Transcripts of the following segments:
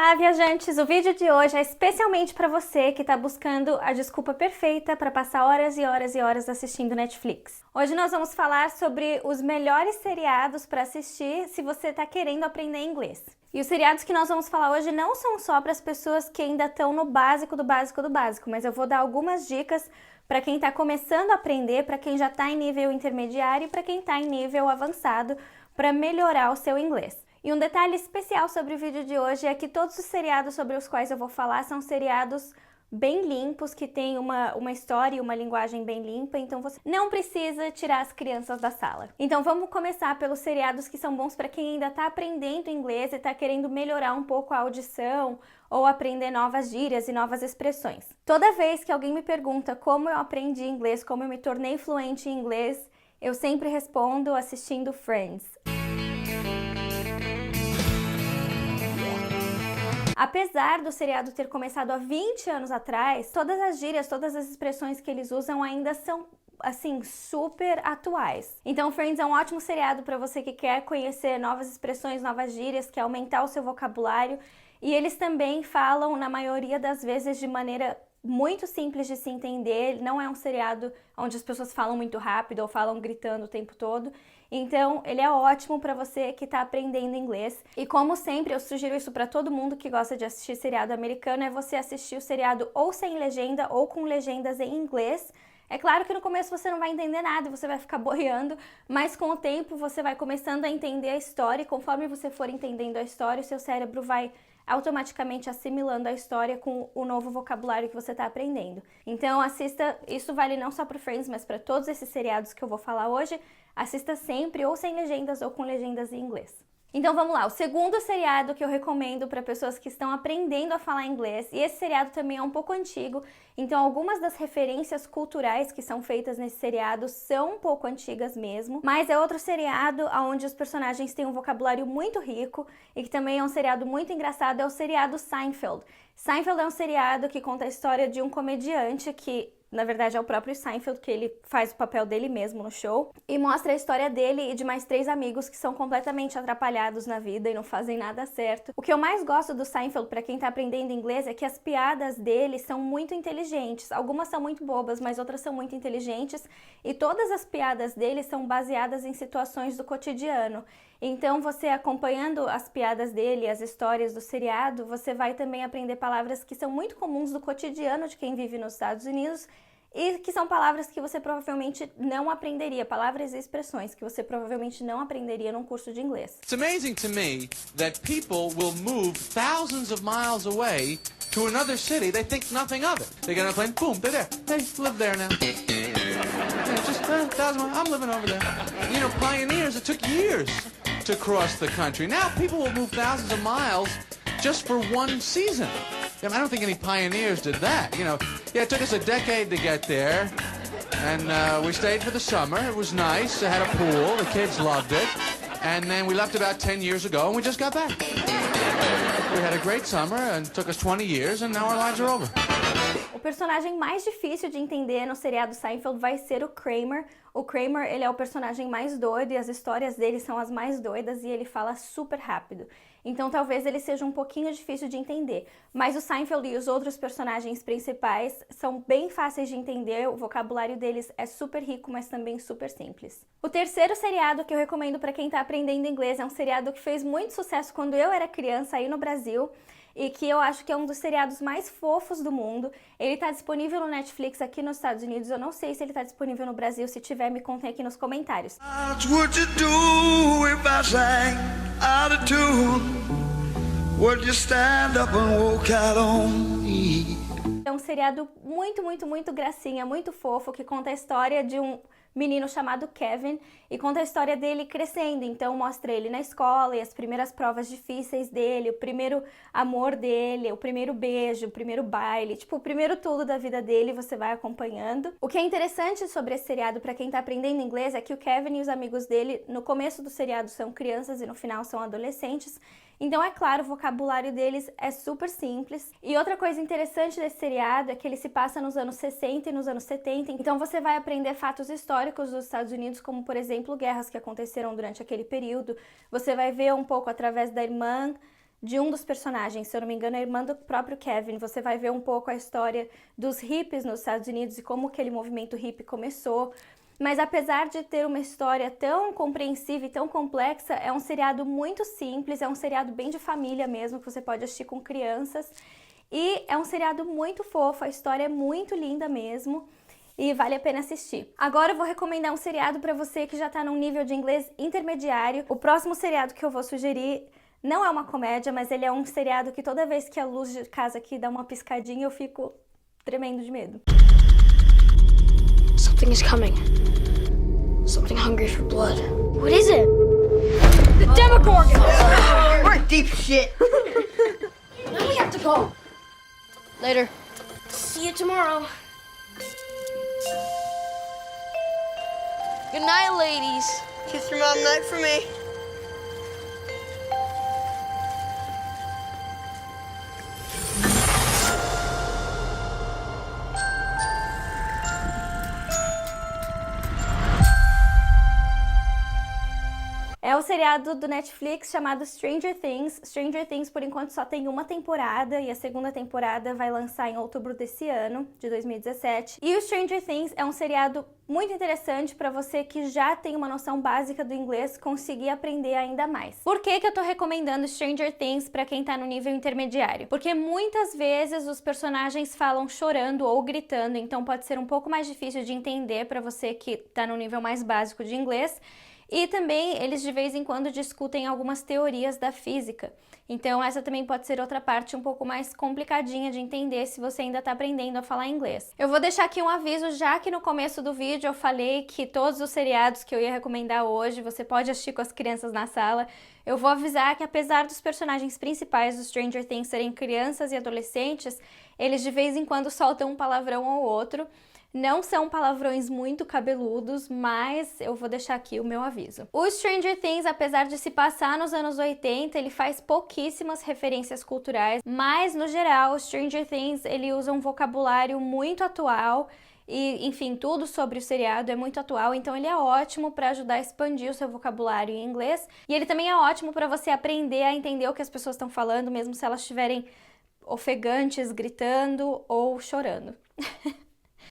Olá, viajantes! O vídeo de hoje é especialmente para você que está buscando a desculpa perfeita para passar horas e horas e horas assistindo Netflix. Hoje nós vamos falar sobre os melhores seriados para assistir se você está querendo aprender inglês. E os seriados que nós vamos falar hoje não são só para as pessoas que ainda estão no básico do básico do básico, mas eu vou dar algumas dicas para quem está começando a aprender, para quem já está em nível intermediário e para quem está em nível avançado para melhorar o seu inglês. E um detalhe especial sobre o vídeo de hoje é que todos os seriados sobre os quais eu vou falar são seriados bem limpos, que têm uma história e uma linguagem bem limpa, então você não precisa tirar as crianças da sala. Então vamos começar pelos seriados que são bons para quem ainda está aprendendo inglês e está querendo melhorar um pouco a audição ou aprender novas gírias e novas expressões. Toda vez que alguém me pergunta como eu aprendi inglês, como eu me tornei fluente em inglês, eu sempre respondo assistindo Friends. Apesar do seriado ter começado há 20 anos atrás, todas as gírias, todas as expressões que eles usam ainda são, assim, super atuais. Então Friends é um ótimo seriado para você que quer conhecer novas expressões, novas gírias, quer aumentar o seu vocabulário. E eles também falam, na maioria das vezes, de maneira muito simples de se entender. Não é um seriado onde as pessoas falam muito rápido ou falam gritando o tempo todo. Então, ele é ótimo para você que está aprendendo inglês. E como sempre, eu sugiro isso para todo mundo que gosta de assistir seriado americano, é você assistir o seriado ou sem legenda ou com legendas em inglês. É claro que no começo você não vai entender nada, você vai ficar boiando, mas com o tempo você vai começando a entender a história e conforme você for entendendo a história, o seu cérebro vai automaticamente assimilando a história com o novo vocabulário que você está aprendendo. Então assista, isso vale não só para Friends, mas para todos esses seriados que eu vou falar hoje, assista sempre ou sem legendas ou com legendas em inglês. Então vamos lá, o segundo seriado que eu recomendo para pessoas que estão aprendendo a falar inglês, e esse seriado também é um pouco antigo, então algumas das referências culturais que são feitas nesse seriado são um pouco antigas mesmo, mas é outro seriado onde os personagens têm um vocabulário muito rico e que também é um seriado muito engraçado, é o seriado Seinfeld. Seinfeld é um seriado que conta a história de um comediante que na verdade é o próprio Seinfeld, que ele faz o papel dele mesmo no show, e mostra a história dele e de mais 3 amigos que são completamente atrapalhados na vida e não fazem nada certo. O que eu mais gosto do Seinfeld, para quem tá aprendendo inglês, é que as piadas dele são muito inteligentes. Algumas são muito bobas, mas outras são muito inteligentes, e todas as piadas dele são baseadas em situações do cotidiano. Então, você acompanhando as piadas dele, as histórias do seriado, você vai também aprender palavras que são muito comuns do cotidiano de quem vive nos Estados Unidos e que são palavras que você provavelmente não aprenderia, palavras e expressões que você provavelmente não aprenderia num curso de inglês. It's amazing to me that people will move thousands of miles away to another city. They think nothing of it. They get on a plane, boom, they're there. They live there now. Yeah, just 1,000 miles. I'm living over there. You know, pioneers, it took years to cross the country. Now people will move thousands of miles just for one season. I don't think any pioneers did that. You know, yeah, it took us a decade to get there, and we stayed for the summer. It was nice. It had a pool. The kids loved it, and then we left about 10 years ago, and we just got back. We had a great summer, and it took us 20 years, and now our lives are over. O personagem mais difícil de entender no seriado Seinfeld vai ser o Kramer. O Kramer, ele é o personagem mais doido e as histórias dele são as mais doidas e ele fala super rápido. Então talvez ele seja um pouquinho difícil de entender. Mas o Seinfeld e os outros personagens principais são bem fáceis de entender, o vocabulário deles é super rico, mas também super simples. O terceiro seriado que eu recomendo para quem está aprendendo inglês é um seriado que fez muito sucesso quando eu era criança aí no Brasil, e que eu acho que é um dos seriados mais fofos do mundo. Ele tá disponível no Netflix aqui nos Estados Unidos, eu não sei se ele tá disponível no Brasil, se tiver me contem aqui nos comentários. Would you do if I sang out of tune? Would you stand up and walk out on me? É um seriado muito gracinha, muito fofo, que conta a história de um menino chamado Kevin e conta a história dele crescendo. Então mostra ele na escola e as primeiras provas difíceis dele, o primeiro amor dele, o primeiro beijo, o primeiro baile, tipo, o primeiro tudo da vida dele você vai acompanhando. O que é interessante sobre esse seriado para quem tá aprendendo inglês é que o Kevin e os amigos dele no começo do seriado são crianças e no final são adolescentes. Então, é claro, o vocabulário deles é super simples. E outra coisa interessante desse seriado é que ele se passa nos anos 60 e nos anos 70. Então, você vai aprender fatos históricos dos Estados Unidos, como, por exemplo, guerras que aconteceram durante aquele período. Você vai ver um pouco através da irmã de um dos personagens, se eu não me engano, a irmã do próprio Kevin. Você vai ver um pouco a história dos hippies nos Estados Unidos e como aquele movimento hippie começou. Mas apesar de ter uma história tão compreensível e tão complexa, é um seriado muito simples, é um seriado bem de família mesmo, que você pode assistir com crianças. E é um seriado muito fofo, a história é muito linda mesmo e vale a pena assistir. Agora eu vou recomendar um seriado para você que já tá num nível de inglês intermediário. O próximo seriado que eu vou sugerir não é uma comédia, mas ele é um seriado que toda vez que a luz de casa aqui dá uma piscadinha, eu fico tremendo de medo. Something is coming. Something hungry for blood. What is it? The Demogorgon! We're in deep shit. Now we have to go. Later. See you tomorrow. Good night, ladies. Kiss your mom night for me. É o seriado do Netflix chamado Stranger Things. Stranger Things, por enquanto, só tem uma temporada e a segunda temporada vai lançar em outubro desse ano, de 2017. E o Stranger Things é um seriado muito interessante para você que já tem uma noção básica do inglês conseguir aprender ainda mais. Por que que eu tô recomendando Stranger Things para quem tá no nível intermediário? Porque muitas vezes os personagens falam chorando ou gritando, então pode ser um pouco mais difícil de entender para você que tá no nível mais básico de inglês. E também eles de vez em quando discutem algumas teorias da física. Então essa também pode ser outra parte um pouco mais complicadinha de entender se você ainda está aprendendo a falar inglês. Eu vou deixar aqui um aviso, já que no começo do vídeo eu falei que todos os seriados que eu ia recomendar hoje você pode assistir com as crianças na sala. Eu vou avisar que apesar dos personagens principais do Stranger Things serem crianças e adolescentes, eles de vez em quando soltam um palavrão ou outro. Não são palavrões muito cabeludos, mas eu vou deixar aqui o meu aviso. O Stranger Things, apesar de se passar nos anos 80, ele faz pouquíssimas referências culturais, mas no geral, o Stranger Things ele usa um vocabulário muito atual e, enfim, tudo sobre o seriado é muito atual, então ele é ótimo para ajudar a expandir o seu vocabulário em inglês e ele também é ótimo para você aprender a entender o que as pessoas estão falando, mesmo se elas estiverem ofegantes, gritando ou chorando.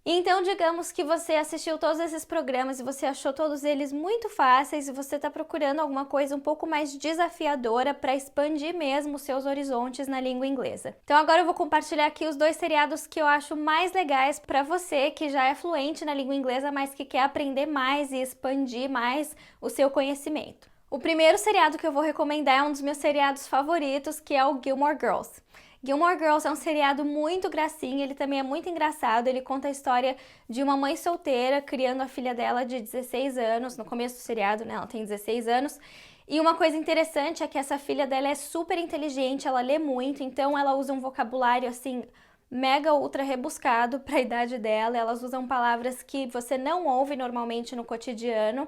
Então, digamos que você assistiu todos esses programas e você achou todos eles muito fáceis e você está procurando alguma coisa um pouco mais desafiadora para expandir mesmo os seus horizontes na língua inglesa. Então agora eu vou compartilhar aqui os dois seriados que eu acho mais legais para você que já é fluente na língua inglesa, mas que quer aprender mais e expandir mais o seu conhecimento. O primeiro seriado que eu vou recomendar é um dos meus seriados favoritos, que é o Gilmore Girls. Gilmore Girls é um seriado muito gracinha, ele também é muito engraçado, ele conta a história de uma mãe solteira criando a filha dela de 16 anos, no começo do seriado, né, ela tem 16 anos, e uma coisa interessante é que essa filha dela é super inteligente, ela lê muito, então ela usa um vocabulário assim, mega ultra rebuscado para a idade dela, elas usam palavras que você não ouve normalmente no cotidiano,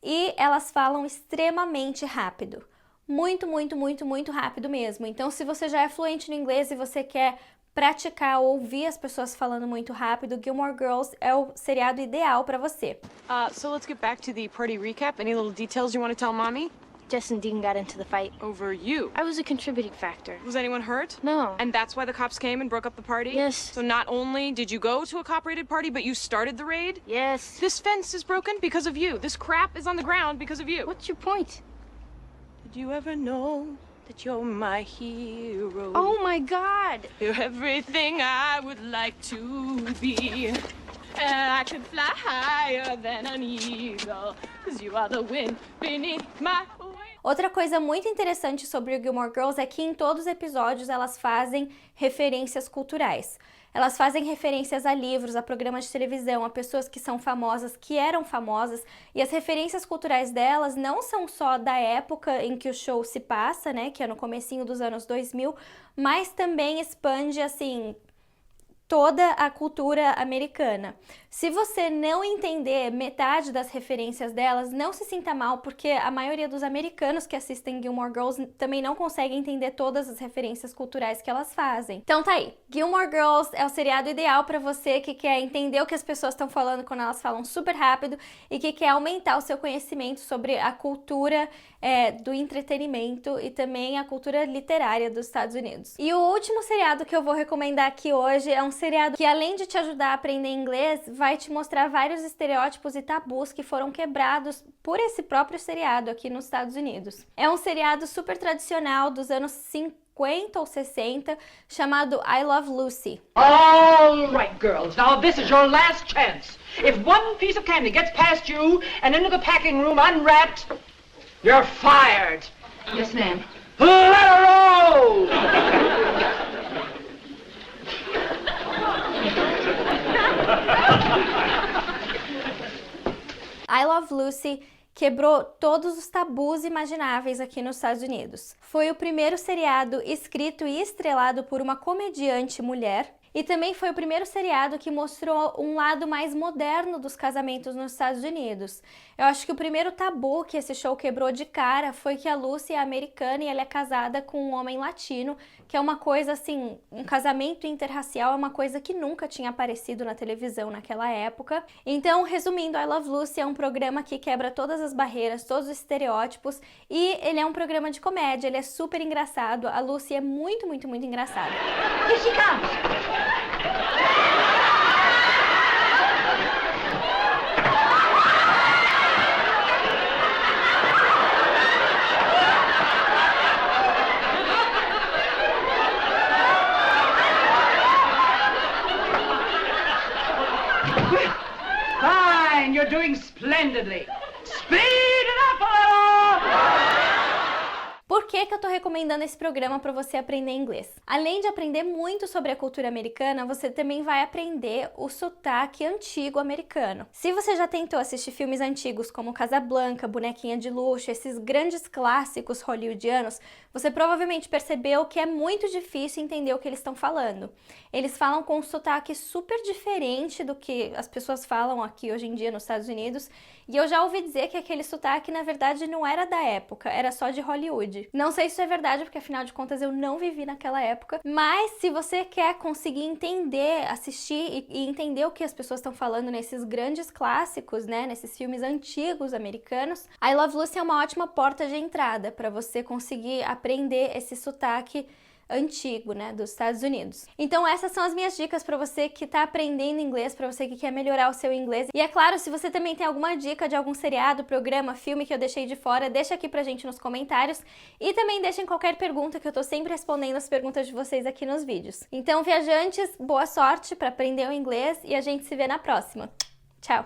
e elas falam extremamente rápido. Muito, muito, muito, muito rápido mesmo. Então, se você já é fluente no inglês e você quer praticar ou ouvir as pessoas falando muito rápido, Gilmore Girls é o seriado ideal para você. So let's get back to the party recap. Any little details you want to tell Mommy? Jess and Dean got into the fight. Over you. I was a contributing factor. Was anyone hurt? No. And that's why the cops came and broke up the party? Yes. So not only did you go to a cop-raided party, but you started the raid? Yes. This fence is broken because of you. This crap is on the ground because of you. What's your point? Did you ever know that you're my hero? Oh my God! You're everything I would like to be. And I could fly higher than an eagle, 'cause you are the wind beneath my wings. Outra coisa muito interessante sobre o Gilmore Girls é que em todos os episódios elas fazem referências culturais. Elas fazem referências a livros, a programas de televisão, a pessoas que são famosas, que eram famosas, e as referências culturais delas não são só da época em que o show se passa, né, que é no comecinho dos anos 2000, mas também expande, assim, toda a cultura americana. Se você não entender metade das referências delas, não se sinta mal, porque a maioria dos americanos que assistem Gilmore Girls também não consegue entender todas as referências culturais que elas fazem. Então tá aí, Gilmore Girls é o seriado ideal para você que quer entender o que as pessoas estão falando quando elas falam super rápido e que quer aumentar o seu conhecimento sobre a cultura do entretenimento e também a cultura literária dos Estados Unidos. E o último seriado que eu vou recomendar aqui hoje é um seriado que, além de te ajudar a aprender inglês, vai te mostrar vários estereótipos e tabus que foram quebrados por esse próprio seriado aqui nos Estados Unidos. É um seriado super tradicional dos anos 50 ou 60, chamado I Love Lucy. All right, girls. Now this is your last chance. If one piece of candy gets past you and into the packing room unwrapped, you're fired. Yes, ma'am. Let her roll! I Love Lucy quebrou todos os tabus imagináveis aqui nos Estados Unidos. Foi o primeiro seriado escrito e estrelado por uma comediante mulher. E também foi o primeiro seriado que mostrou um lado mais moderno dos casamentos nos Estados Unidos. Eu acho que o primeiro tabu que esse show quebrou de cara foi que a Lucy é americana e ela é casada com um homem latino, que é uma coisa assim, um casamento interracial é uma coisa que nunca tinha aparecido na televisão naquela época. Então, resumindo, I Love Lucy é um programa que quebra todas as barreiras, todos os estereótipos, e ele é um programa de comédia, ele é super engraçado. A Lucy é muito, muito, muito engraçada. Here she comes! Fine, you're doing splendidly. Speed it up a little! Por que eu tô recomendando esse programa para você aprender inglês? Além de aprender muito sobre a cultura americana, você também vai aprender o sotaque antigo americano. Se você já tentou assistir filmes antigos como Casablanca, Bonequinha de Luxo, esses grandes clássicos hollywoodianos, você provavelmente percebeu que é muito difícil entender o que eles estão falando. Eles falam com um sotaque super diferente do que as pessoas falam aqui hoje em dia nos Estados Unidos, e eu já ouvi dizer que aquele sotaque na verdade não era da época, era só de Hollywood. Não sei se isso é verdade, porque afinal de contas eu não vivi naquela época, mas se você quer conseguir entender, assistir e entender o que as pessoas estão falando nesses grandes clássicos, né, nesses filmes antigos americanos, I Love Lucy é uma ótima porta de entrada para você conseguir aprender esse sotaque antigo, né, dos Estados Unidos. Então essas são as minhas dicas para você que tá aprendendo inglês, para você que quer melhorar o seu inglês. E é claro, se você também tem alguma dica de algum seriado, programa, filme que eu deixei de fora, deixa aqui pra gente nos comentários e também deixem qualquer pergunta, que eu tô sempre respondendo as perguntas de vocês aqui nos vídeos. Então, viajantes, boa sorte para aprender o inglês e a gente se vê na próxima.